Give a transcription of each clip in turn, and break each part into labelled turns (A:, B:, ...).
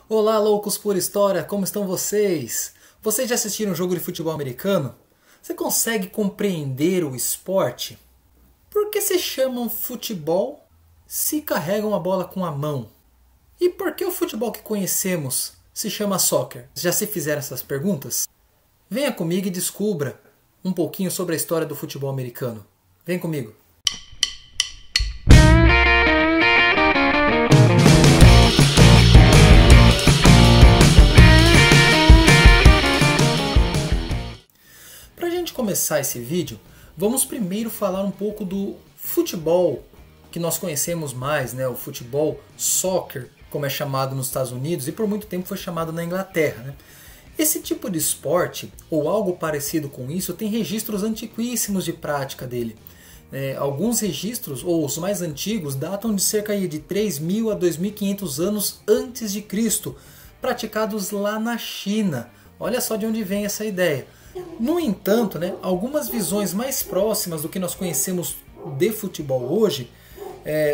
A: Olá, loucos por história, como estão vocês? Vocês já assistiram um jogo de futebol americano? Você consegue compreender o esporte? Por que se chamam futebol se carregam a bola com a mão? E por que o futebol que conhecemos se chama soccer? Já se fizeram essas perguntas? Venha comigo e descubra um pouquinho sobre a história do futebol americano. Vem comigo! Para a gente começar esse vídeo, vamos primeiro falar um pouco do futebol que nós conhecemos mais, né? O futebol soccer, como é chamado nos Estados Unidos e por muito tempo foi chamado na Inglaterra, né? Esse tipo de esporte, ou algo parecido com isso, tem registros antiquíssimos de prática dele. Alguns registros, ou os mais antigos, datam de cerca de 3.000 a 2.500 anos antes de Cristo, praticados lá na China. Olha só de onde vem essa ideia. No entanto, algumas visões mais próximas do que nós conhecemos de futebol hoje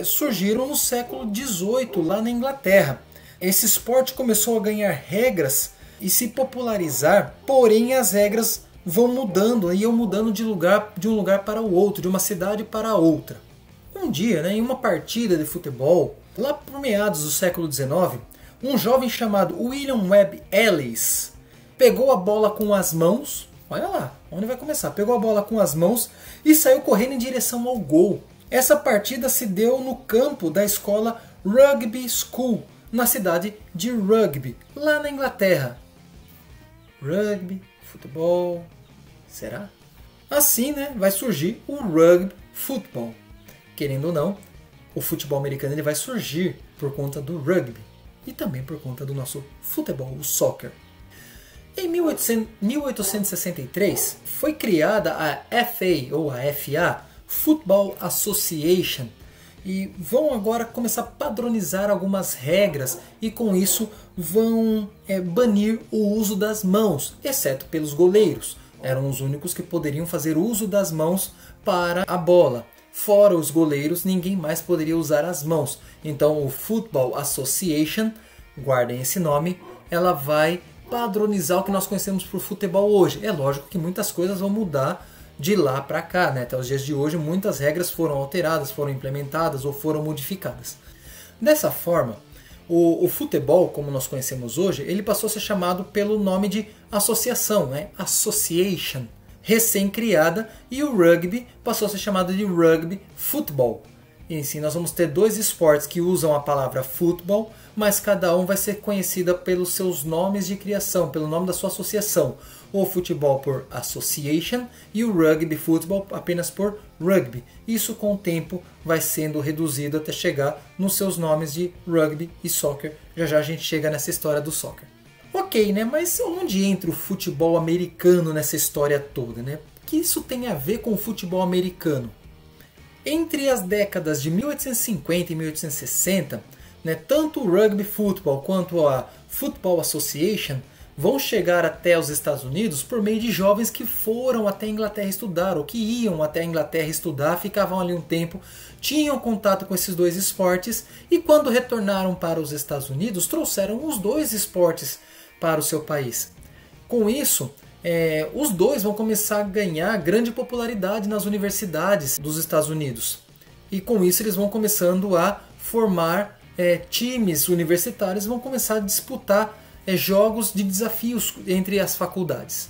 A: surgiram no século XVIII, lá na Inglaterra. Esse esporte começou a ganhar regras e se popularizar, porém as regras iam mudando de um lugar para o outro, de uma cidade para outra. Um dia, em uma partida de futebol, lá por meados do século XIX, um jovem chamado William Webb Ellis pegou a bola com as mãos, olha lá, onde vai começar, pegou a bola com as mãos e saiu correndo em direção ao gol. Essa partida se deu no campo da escola Rugby School, na cidade de Rugby, lá na Inglaterra. Rugby, futebol, será? Assim, vai surgir o Rugby Football. Querendo ou não, o futebol americano ele vai surgir por conta do rugby e também por conta do nosso futebol, o soccer. Em 1863 foi criada a FA, ou a FA, Football Association, e vão agora começar a padronizar algumas regras e com isso vão banir o uso das mãos, exceto pelos goleiros. Eram os únicos que poderiam fazer uso das mãos para a bola. Fora os goleiros, ninguém mais poderia usar as mãos. Então o Football Association, guardem esse nome, ela vai padronizar o que nós conhecemos por futebol hoje. É lógico que muitas coisas vão mudar de lá para cá, até os dias de hoje muitas regras foram alteradas, foram implementadas ou foram modificadas. Dessa forma, o futebol, como nós conhecemos hoje, ele passou a ser chamado pelo nome de associação, Association, recém-criada, e o rugby passou a ser chamado de Rugby Football. E assim, nós vamos ter dois esportes que usam a palavra futebol, mas cada um vai ser conhecida pelos seus nomes de criação, pelo nome da sua associação. O futebol por Association e o Rugby Football apenas por Rugby. Isso com o tempo vai sendo reduzido até chegar nos seus nomes de Rugby e Soccer. Já já a gente chega nessa história do Soccer. Ok, mas onde entra o futebol americano nessa história toda? O que isso tem a ver com o futebol americano? Entre as décadas de 1850 e 1860, tanto o Rugby Football quanto a Football Association vão chegar até os Estados Unidos por meio de jovens que foram até a Inglaterra estudar, ou que iam até a Inglaterra estudar, ficavam ali um tempo, tinham contato com esses dois esportes e quando retornaram para os Estados Unidos trouxeram os dois esportes para o seu país. Com isso, os dois vão começar a ganhar grande popularidade nas universidades dos Estados Unidos. E com isso eles vão começando a formar times universitários, vão começar a disputar jogos de desafios entre as faculdades.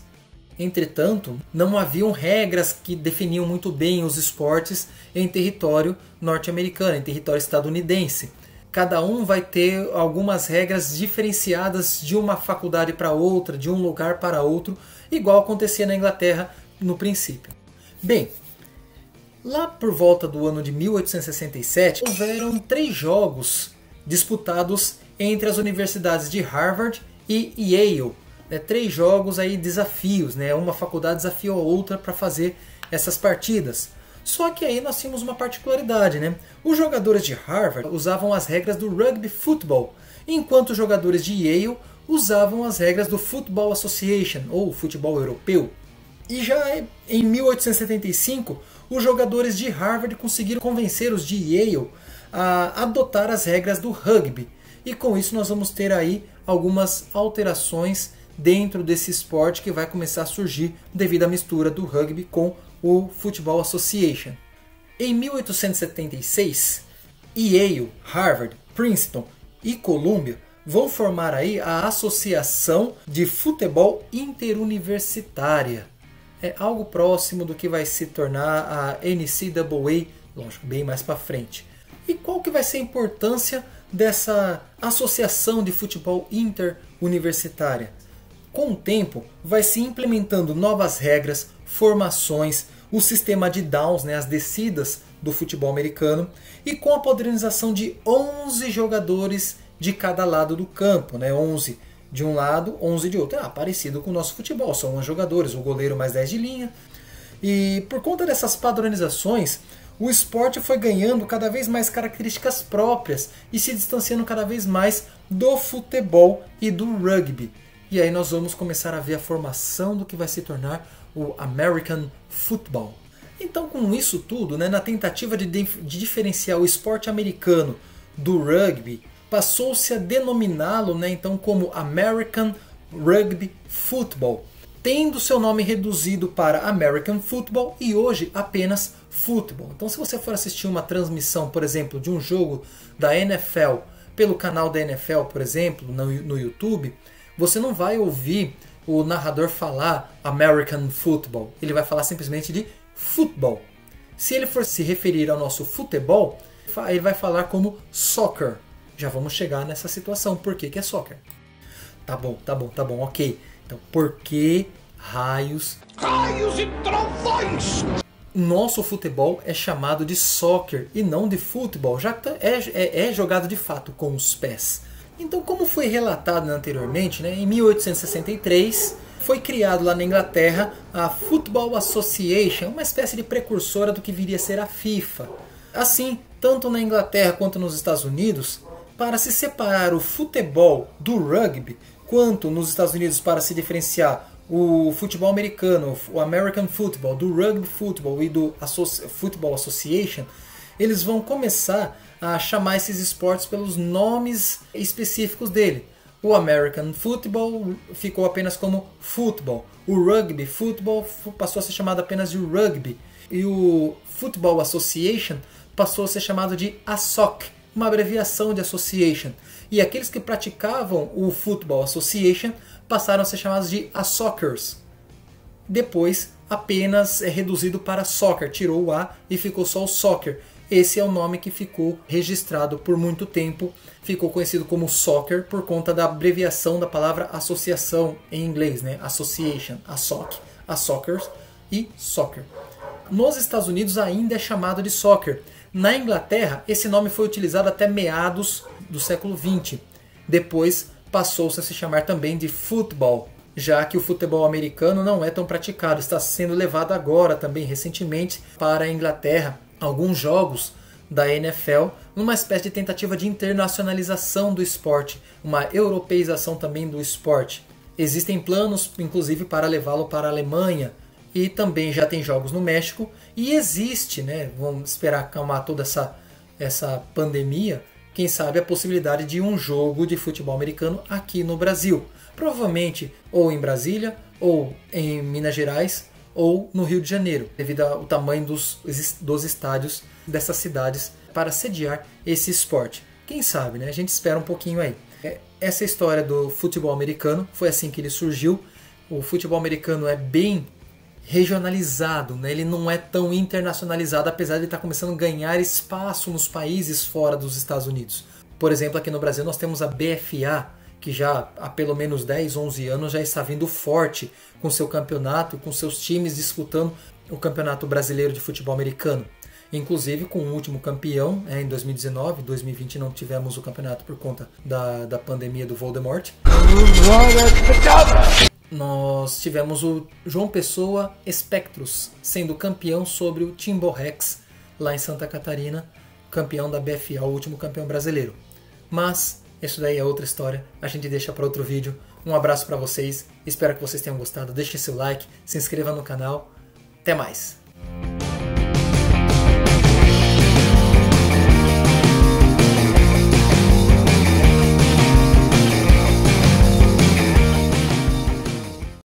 A: Entretanto, não haviam regras que definiam muito bem os esportes em território norte-americano, em território estadunidense. Cada um vai ter algumas regras diferenciadas de uma faculdade para outra, de um lugar para outro, igual acontecia na Inglaterra no princípio. Bem, lá por volta do ano de 1867, houveram 3 jogos disputados entre as universidades de Harvard e Yale. 3 jogos desafios, uma faculdade desafiou a outra para fazer essas partidas. Só que aí nós tínhamos uma particularidade, Os jogadores de Harvard usavam as regras do Rugby Football, enquanto os jogadores de Yale usavam as regras do Football Association, ou futebol europeu. E já em 1875, os jogadores de Harvard conseguiram convencer os de Yale a adotar as regras do rugby. e com isso nós vamos ter aí algumas alterações dentro desse esporte que vai começar a surgir devido à mistura do rugby com o Football Association. Em 1876, Yale, Harvard, Princeton e Columbia vão formar aí a Associação de Futebol Interuniversitária. É algo próximo do que vai se tornar a NCAA, lógico, bem mais para frente. E qual que vai ser a importância dessa associação de futebol interuniversitária? Com o tempo, vai se implementando novas regras, formações, o sistema de downs, né, as descidas do futebol americano, e com a padronização de 11 jogadores de cada lado do campo, né, 11 de um lado, 11 de outro. Parecido com o nosso futebol, são 11 jogadores, o goleiro mais 10 de linha. E por conta dessas padronizações, o esporte foi ganhando cada vez mais características próprias e se distanciando cada vez mais do futebol e do rugby. E aí nós vamos começar a ver a formação do que vai se tornar o American Football. Então, com isso tudo, né, na tentativa de diferenciar o esporte americano do rugby, passou-se a denominá-lo, né, então, como American Rugby Football, tendo seu nome reduzido para American Football e hoje apenas Football. Então, se você for assistir uma transmissão, por exemplo, de um jogo da NFL pelo canal da NFL, por exemplo, no YouTube, você não vai ouvir o narrador falar American Football. Ele vai falar simplesmente de futebol. Se ele for se referir ao nosso futebol, ele vai falar como soccer. Já vamos chegar nessa situação. Por que é soccer? Tá bom, ok. Então, por que raios e trovões? Nosso futebol é chamado de soccer e não de futebol, já que é jogado de fato com os pés. Então, como foi relatado anteriormente, né, em 1863 foi criado lá na Inglaterra a Football Association, uma espécie de precursora do que viria a ser a FIFA. Assim, tanto na Inglaterra quanto nos Estados Unidos, para se separar o futebol do rugby, quanto nos Estados Unidos para se diferenciar o futebol americano, o American Football, do Rugby Football e do Football Association, eles vão começar a chamar esses esportes pelos nomes específicos dele. O American Football ficou apenas como Football. O Rugby Football passou a ser chamado apenas de Rugby. E o Football Association passou a ser chamado de ASOC, uma abreviação de Association. E aqueles que praticavam o Football Association passaram a ser chamados de ASOCers. Depois apenas é reduzido para Soccer, tirou o A e ficou só o Soccer. Esse é o nome que ficou registrado por muito tempo, ficou conhecido como soccer por conta da abreviação da palavra associação em inglês, né? Association, ASOC, ASOCers e soccer. Nos Estados Unidos ainda é chamado de soccer. Na Inglaterra, esse nome foi utilizado até meados do século XX. Depois passou-se a se chamar também de football, já que o futebol americano não é tão praticado, está sendo levado agora também recentemente para a Inglaterra. Alguns jogos da NFL, numa espécie de tentativa de internacionalização do esporte, uma europeização também do esporte. Existem planos, inclusive, para levá-lo para a Alemanha, e também já tem jogos no México, e existe, né, vamos esperar acalmar toda essa pandemia, quem sabe a possibilidade de um jogo de futebol americano aqui no Brasil. Provavelmente ou em Brasília, ou em Minas Gerais, ou no Rio de Janeiro, devido ao tamanho dos estádios dessas cidades para sediar esse esporte. Quem sabe, né? A gente espera um pouquinho aí. Essa história do futebol americano foi assim que ele surgiu. O futebol americano é bem regionalizado, né? Ele não é tão internacionalizado, apesar de estar começando a ganhar espaço nos países fora dos Estados Unidos. Por exemplo, aqui no Brasil nós temos a BFA, que já há pelo menos 10, 11 anos já está vindo forte com seu campeonato, com seus times disputando o Campeonato Brasileiro de Futebol Americano. Inclusive com o último campeão em 2019, 2020 não tivemos o campeonato por conta da pandemia do Voldemort. Nós tivemos o João Pessoa Spectros sendo campeão sobre o Timborrex lá em Santa Catarina, campeão da BFA, o último campeão brasileiro. Mas isso daí é outra história, a gente deixa para outro vídeo. Um abraço para vocês, espero que vocês tenham gostado, deixem seu like, se inscreva no canal, até mais!